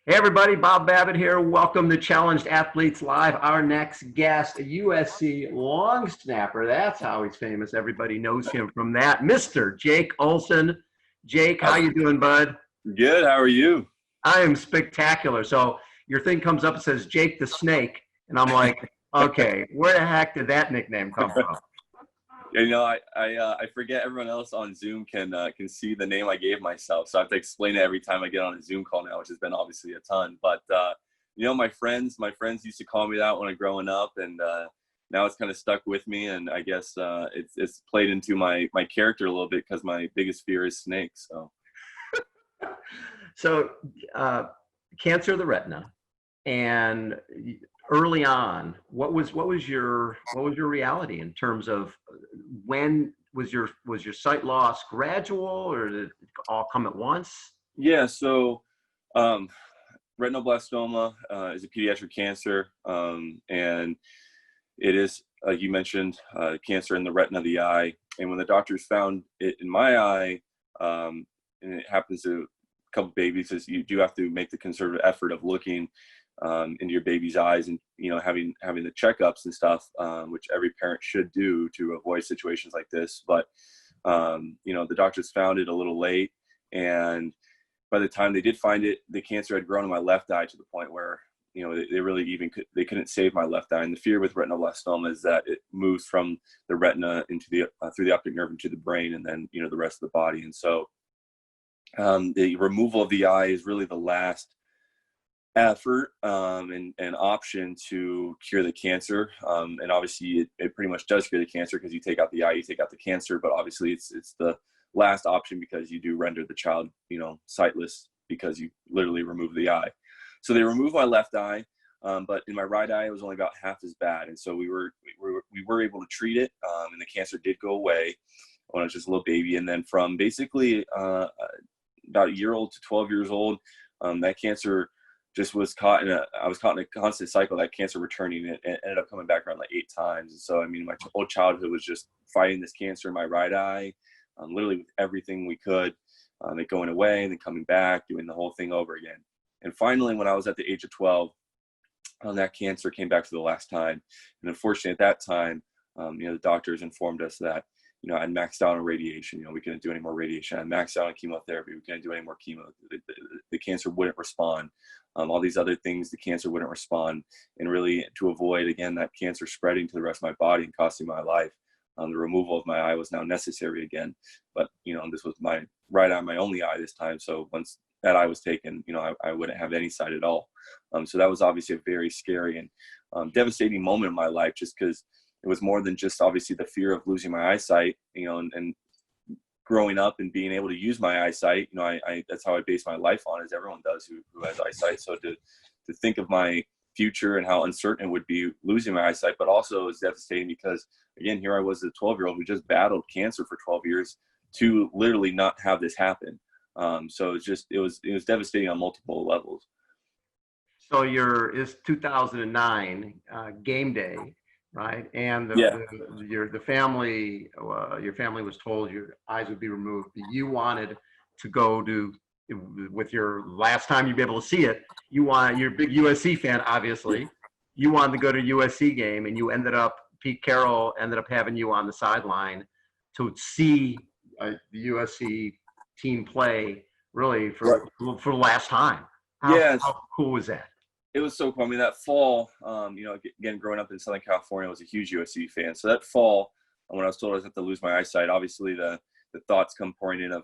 Hey everybody, Bob Babbitt here. Welcome to Challenged Athletes Live. Our next guest, a USC long snapper. That's how he's famous. Everybody knows him from that. Mr. Jake Olson. Jake, how you doing, bud? Good. How are you? I am spectacular. So your thing comes up and says Jake the Snake, and I'm like, okay, where the heck did that nickname come from? I forget everyone else on Zoom can see the name I gave myself, so I have to explain it every time I get on a Zoom call now, which has been obviously a ton. But my friends used to call me that when I growing up, and now it's kind of stuck with me. And I guess it's played into my character a little bit because my biggest fear is snakes. So So, uh, cancer of the retina, and early on, what was your reality in terms of when was your sight loss gradual, or did it all come at once? yeah, so um, retinoblastoma is a pediatric cancer, and it is, like you mentioned, cancer in the retina of the eye. And when the doctors found it in my eye, and it happens to a couple babies, is you do have to make the conservative effort of looking into your baby's eyes, and having the checkups and stuff, which every parent should do to avoid situations like this. But the doctors found it a little late, and by the time they did find it, the cancer had grown in my left eye to the point where they really they couldn't save my left eye. And the fear with retinoblastoma is that it moves from the retina into the through the optic nerve into the brain, and then the rest of the body. And so the removal of the eye is really the last effort and option to cure the cancer. And obviously it pretty much does cure the cancer, because you take out the eye, you take out the cancer. But obviously it's the last option, because you do render the child sightless, because you literally remove the eye. So they removed my left eye, but in my right eye it was only about half as bad. And so we were able to treat it, and the cancer did go away when I was just a little baby. And then from basically about a year old to 12 years old, that cancer just was I was caught in a constant cycle of that cancer returning. It ended up coming back around like 8 times. And so, I mean, my whole childhood was just fighting this cancer in my right eye, literally with everything we could, it going away and then coming back, doing the whole thing over again. And finally, when I was at the age of 12, that cancer came back for the last time. And unfortunately, at that time, the doctors informed us that I'd maxed out on radiation. We couldn't do any more radiation. I maxed out on chemotherapy. We couldn't do any more chemo. The cancer wouldn't respond. All these other things, the cancer wouldn't respond. And really, to avoid, again, that cancer spreading to the rest of my body and costing my life, the removal of my eye was now necessary again. But, this was my right eye, my only eye this time. So once that eye was taken, I wouldn't have any sight at all. So that was obviously a very scary and devastating moment in my life, just because it was more than just obviously the fear of losing my eyesight, and growing up and being able to use my eyesight. I that's how I base my life on, as everyone does who has eyesight. So to think of my future and how uncertain it would be losing my eyesight, but also it's devastating because, again, here I was, a 12-year-old who just battled cancer for 12 years to literally not have this happen. So it was devastating on multiple levels. So it's 2009 game day, right? And Yeah. your family was told your eyes would be removed. You wanted to go to, with your last time you'd be able to see it. You're a big USC fan, obviously. You wanted to go to a USC game, and Pete Carroll ended up having you on the sideline to see the USC team play, really Right. for the last time. Yes. How cool was that? It was so cool. I mean, that fall, again, growing up in Southern California, I was a huge USC fan. So that fall, when I was told I was going to lose my eyesight, obviously the thoughts come pouring in of,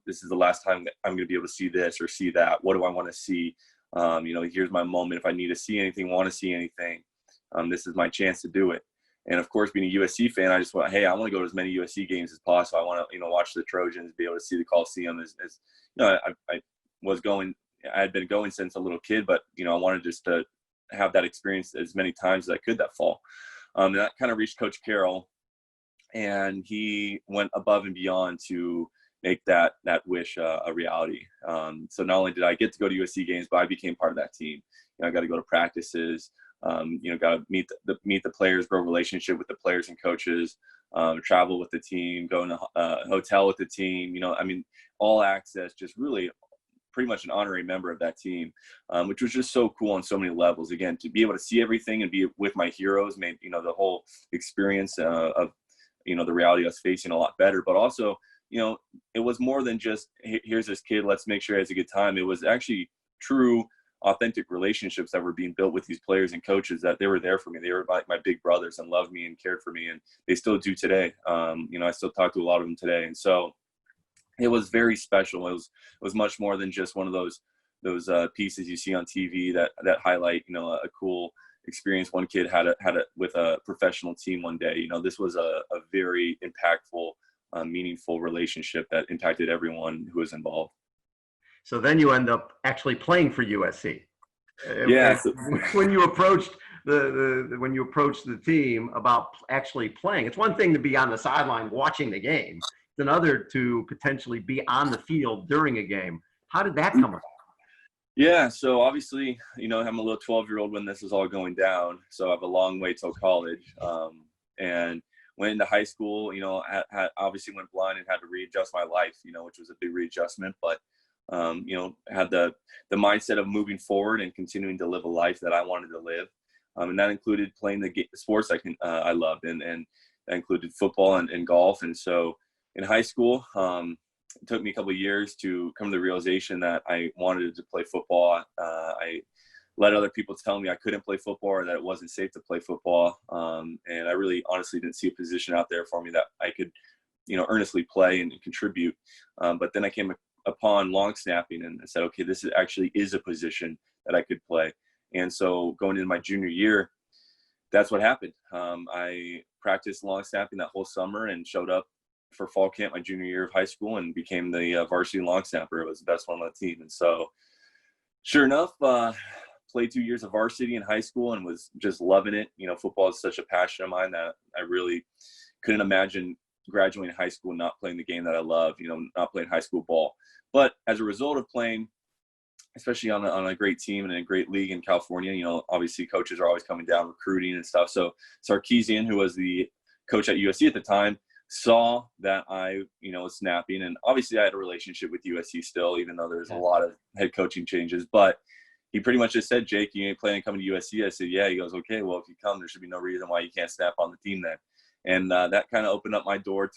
this is the last time that I'm going to be able to see this or see that. What do I want to see? Here's my moment. If I need to see anything, want to see anything, this is my chance to do it. And of course, being a USC fan, I just want, hey, I want to go to as many USC games as possible. I want to, watch the Trojans, be able to see the Coliseum I was going. I had been going since a little kid, but I wanted just to have that experience as many times as I could that fall. And that kind of reached Coach Carroll, and he went above and beyond to make that wish a reality. So not only did I get to go to USC games, but I became part of that team. I got to go to practices. Got to meet the players, grow relationship with the players and coaches. Travel with the team, go in a hotel with the team. All access, just really pretty much an honorary member of that team, which was just so cool on so many levels. Again, to be able to see everything and be with my heroes made, the whole experience of, the reality I was facing a lot better. But also, it was more than just, here's this kid, let's make sure he has a good time. It was actually true, authentic relationships that were being built with these players and coaches, that they were there for me. They were like my big brothers and loved me and cared for me. And they still do today. I still talk to a lot of them today. And so it was very special. It was much more than just one of those pieces you see on TV that highlight, a cool experience one kid had with a professional team one day. This was a very impactful, meaningful relationship that impacted everyone who was involved. So then you end up actually playing for USC. Yeah. When you approached the team about actually playing, it's one thing to be on the sideline watching the game. It's another to potentially be on the field during a game. How did that come about? Yeah, so obviously, I'm a little 12-year-old when this was all going down, so I have a long way till college. And went into high school, had obviously went blind and had to readjust my life, which was a big readjustment, but had the mindset of moving forward and continuing to live a life that I wanted to live. And that included playing the sports I loved, and that included football and golf. And so in high school, it took me a couple of years to come to the realization that I wanted to play football. I let other people tell me I couldn't play football or that it wasn't safe to play football. And I really honestly didn't see a position out there for me that I could, earnestly play and contribute. But then I came upon long snapping and I said, okay, this actually is a position that I could play. And so going into my junior year, that's what happened. I practiced long snapping that whole summer and showed up for fall camp my junior year of high school and became the varsity long snapper. It was the best one on the team. And so sure enough, played 2 years of varsity in high school and was just loving it. Football is such a passion of mine that I really couldn't imagine graduating high school and not playing the game that I love, not playing high school ball. But as a result of playing, especially on a great team and a great league in California, obviously coaches are always coming down recruiting and stuff. So Sarkeesian, who was the coach at USC at the time, saw that I, was snapping, and obviously I had a relationship with USC still, even though there's a lot of head coaching changes, but he pretty much just said, Jake, you ain't planning on coming to USC? I said, yeah. He goes, okay, well, if you come, there should be no reason why you can't snap on the team then. And that kind of opened up my door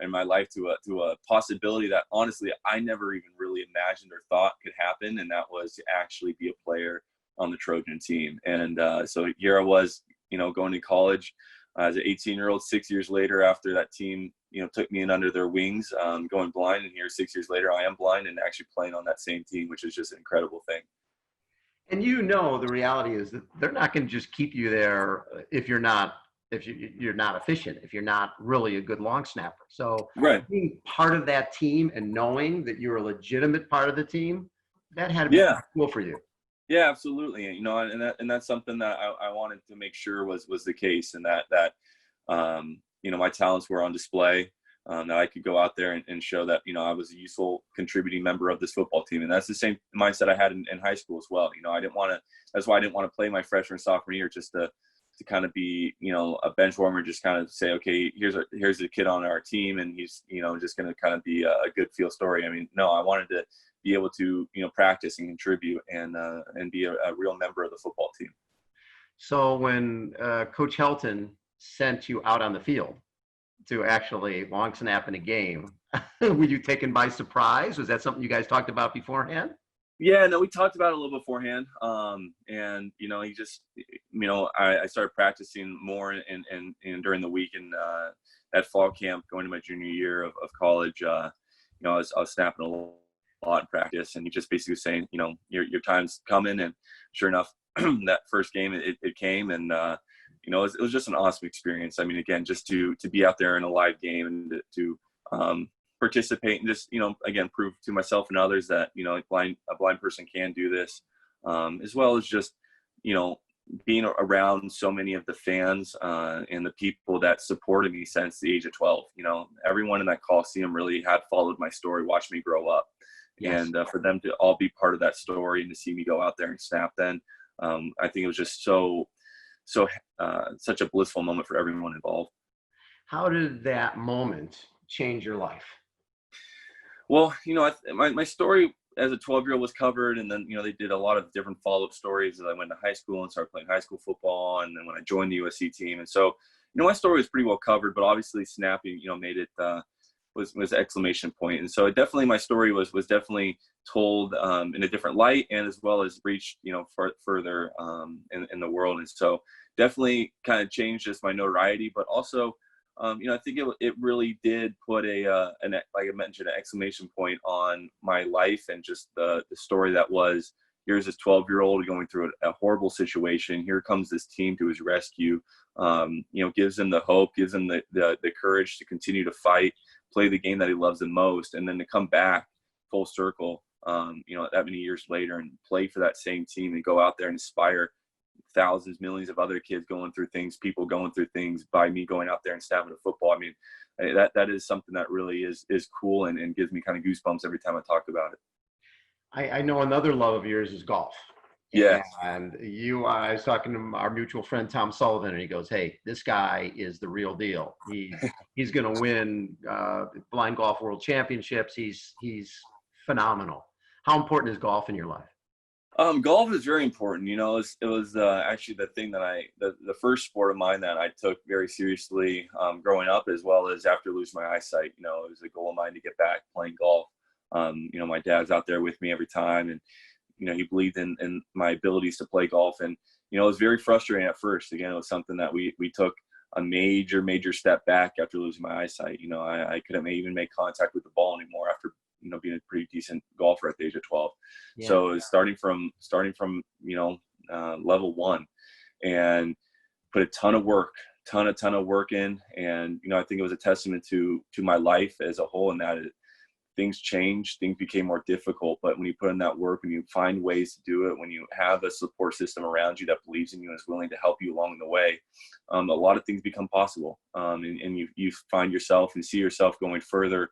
in my life to a possibility that honestly, I never even really imagined or thought could happen. And that was to actually be a player on the Trojan team. And so here I was, going to college, as an 18-year-old, 6 years later, after that team, took me in under their wings, going blind. And here 6 years later, I am blind and actually playing on that same team, which is just an incredible thing. And the reality is that they're not going to just keep you there if you're not efficient, if you're not really a good long snapper. So right. Being part of that team and knowing that you're a legitimate part of the team, that had to be cool for you. Yeah, absolutely. And that's something that I wanted to make sure was the case, and that my talents were on display, that I could go out there and show that, I was a useful contributing member of this football team. And that's the same mindset I had in high school as well. That's why I didn't want to play my freshman, sophomore year, just to kind of be, a bench warmer, just kind of say, okay, here's a kid on our team, and he's, just going to kind of be a good feel story. I mean, no, I wanted to be able to, practice and contribute and be a real member of the football team. So when Coach Helton sent you out on the field to actually long snap in a game, were you taken by surprise? Was that something you guys talked about beforehand? Yeah, no, we talked about it a little beforehand. And, he just, I started practicing more and during the week and at fall camp going to my junior year of college, I was snapping a lot in practice, and he just basically was saying, your time's coming. And sure enough, that first game, it came, and, it was just an awesome experience. I mean, again, just to be out there in a live game and to participate and just, again, prove to myself and others that, a blind person can do this, as well as just, being around so many of the fans and the people that supported me since the age of 12. Everyone in that Coliseum really had followed my story, watched me grow up. Yes. And for them to all be part of that story and to see me go out there and snap then, I think it was just such a blissful moment for everyone involved. How did that moment change your life? Well, my story as a 12-year-old was covered, and then they did a lot of different follow-up stories as I went to high school and started playing high school football, and then when I joined the USC team. And so my story was pretty well covered, but obviously Snappy made it was exclamation point. And so my story was definitely told in a different light, and as well as reached further in the world. And so definitely kind of changed just my notoriety, but also I think it really did put like I mentioned, an exclamation point on my life, and just the story that was, here's this 12-year-old going through a horrible situation. Here comes this team to his rescue, gives him the hope, gives him the courage to continue to fight, play the game that he loves the most, and then to come back full circle, that many years later, and play for that same team and go out there and inspire thousands, millions of other kids going through things, people going through things, by me going out there and snapping a football. I mean, that is something that really is cool, and gives me kind of goosebumps every time I talk about it. I know another love of yours is golf. Yeah. And I was talking to our mutual friend, Tom Sullivan, and he goes, hey, this guy is the real deal. He's going to win blind golf world championships. He's phenomenal. How important is golf in your life? Golf is very important. It was actually the thing that the first sport of mine that I took very seriously growing up, as well as after losing my eyesight. It was a goal of mine to get back playing golf. My dad's out there with me every time, and he believed in my abilities to play golf. And it was very frustrating at first. Again, it was something that we took a major step back after losing my eyesight. I couldn't even make contact with the ball anymore after being a pretty decent golfer at the age of 12. Yeah. So it was starting from level 1, and put a ton of work in. And I think it was a testament to my life as a whole, and that things changed, things became more difficult. But when you put in that work, when you find ways to do it, when you have a support system around you that believes in you and is willing to help you along the way, a lot of things become possible. And you find yourself and see yourself going further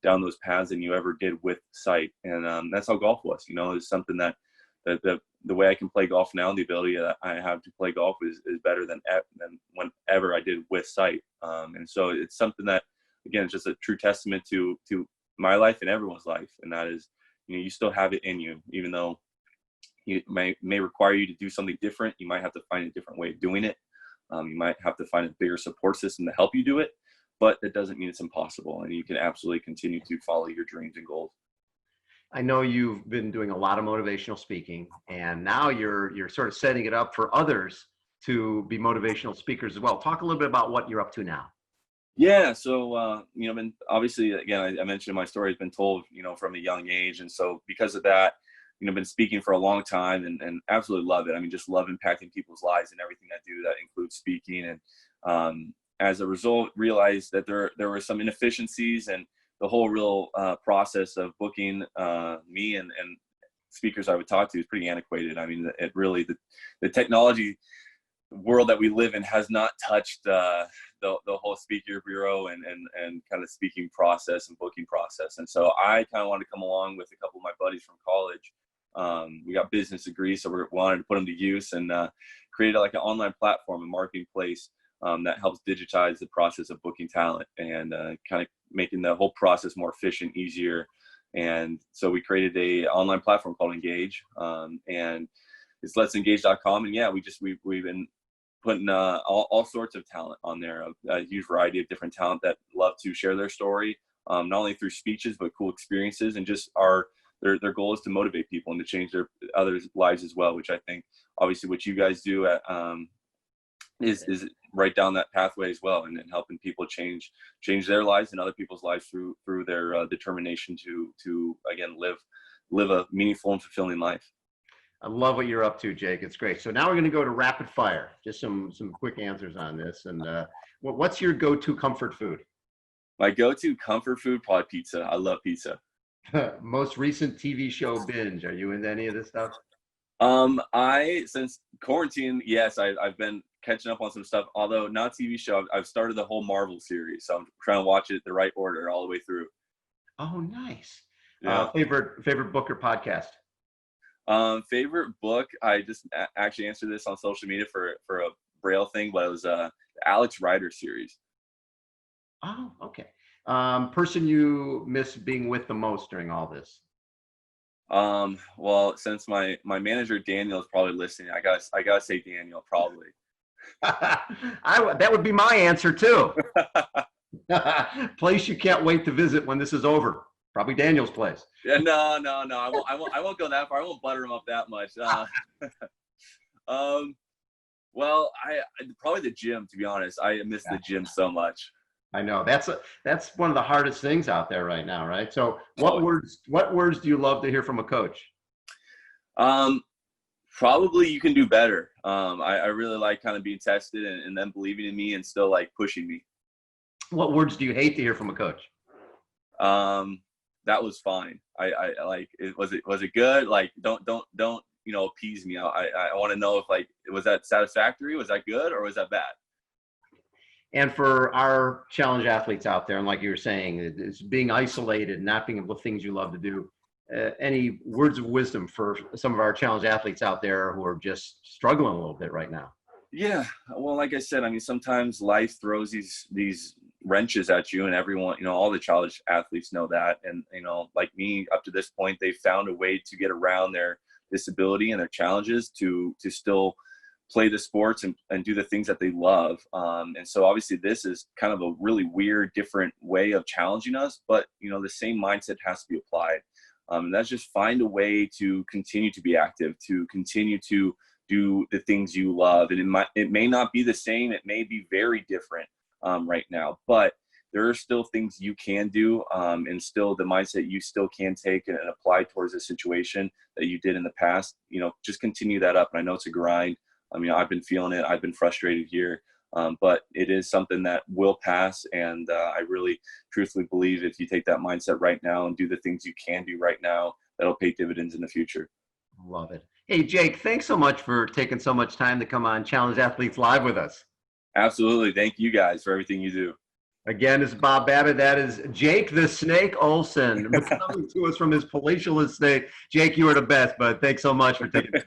down those paths than you ever did with sight. And that's how golf was. It's something that the way I can play golf now, the ability that I have to play golf is better than whenever I did with sight. And so it's something that, again, it's just a true testament to my life and everyone's life. And that is, you still have it in you, even though it may require you to do something different. You might have to find a different way of doing it. You might have to find a bigger support system to help you do it. But that doesn't mean it's impossible, and you can absolutely continue to follow your dreams and goals. I know you've been doing a lot of motivational speaking, and now you're sort of setting it up for others to be motivational speakers as well. Talk a little bit about what you're up to now. Yeah, so been obviously, again, I mentioned my story has been told from a young age, and so because of that, been speaking for a long time, and absolutely love it. I mean, just love impacting people's lives and everything I do that includes speaking. And as a result, realized that there were some inefficiencies, and the whole real process of booking me and speakers I would talk to is pretty antiquated. I mean, it really, the technology world that we live in has not touched the whole speaker bureau and kind of speaking process and booking process. And so I kind of wanted to come along with a couple of my buddies from college. We got business degrees, so we wanted to put them to use, and created like an online platform, a marketplace that helps digitize the process of booking talent, and kind of making the whole process more efficient, easier. And so we created a online platform called Engage, and it's letsengage.com. And yeah, we've been putting all sorts of talent on there, a huge variety of different talent that love to share their story, not only through speeches, but cool experiences, and just their goal is to motivate people and to change their others' lives as well, which I think obviously what you guys do is right down that pathway as well, and helping people change their lives and other people's lives through their determination to again live a meaningful and fulfilling life. I love what you're up to, Jake. It's great. So now we're going to go to rapid fire. Just some quick answers on this. And what's your go-to comfort food? My go-to comfort food, probably pizza. I love pizza. Most recent TV show binge. Are you into any of this stuff? Since quarantine, yes, I've been catching up on some stuff, although not TV show. I've started the whole Marvel series, so I'm trying to watch it the right order all the way through. Oh, nice. Yeah. Favorite book or podcast? Favorite book, I just actually answered this on social media for a Braille thing, but it was the Alex Rider series. Oh, okay. Person you miss being with the most during all this? Well, since my manager Daniel is probably listening, I gotta say Daniel probably. That would be my answer too. Place you can't wait to visit when this is over. Probably Daniel's place. Yeah, no. I won't go that far. I won't butter him up that much. Well, I probably the gym. To be honest, I miss the gym so much. I know that's one of the hardest things out there right now, right? So, what words do you love to hear from a coach? Probably you can do better. I really like kind of being tested and them believing in me and still like pushing me. What words do you hate to hear from a coach? That was fine. I like it. Was it good? Like don't appease me. I want to know if like was that satisfactory? Was that good or was that bad? And for our challenge athletes out there, and like you were saying, it's being isolated, not being able to things you love to do. Any words of wisdom for some of our challenge athletes out there who are just struggling a little bit right now? Yeah, well, like I said, I mean, sometimes life throws these wrenches at you, and everyone, all the challenge athletes know that. And like me, up to this point, they found a way to get around their disability and their challenges to still play the sports and do the things that they love. And so obviously this is kind of a really weird, different way of challenging us, but the same mindset has to be applied. And that's just find a way to continue to be active, to continue to do the things you love. And it may not be the same. It may be very different right now, but there are still things you can do, and still the mindset you still can take and apply towards a situation that you did in the past. Just continue that up. And I know it's a grind. I mean, I've been feeling it. I've been frustrated here, but it is something that will pass. And I really truthfully believe if you take that mindset right now and do the things you can do right now, that'll pay dividends in the future. Love it. Hey, Jake, thanks so much for taking so much time to come on Challenge Athletes Live with us. Absolutely. Thank you guys for everything you do. Again, it's Bob Babbitt. That is Jake the Snake Olson coming to us from his palatial estate. Jake, you are the best, bud. Thanks so much for taking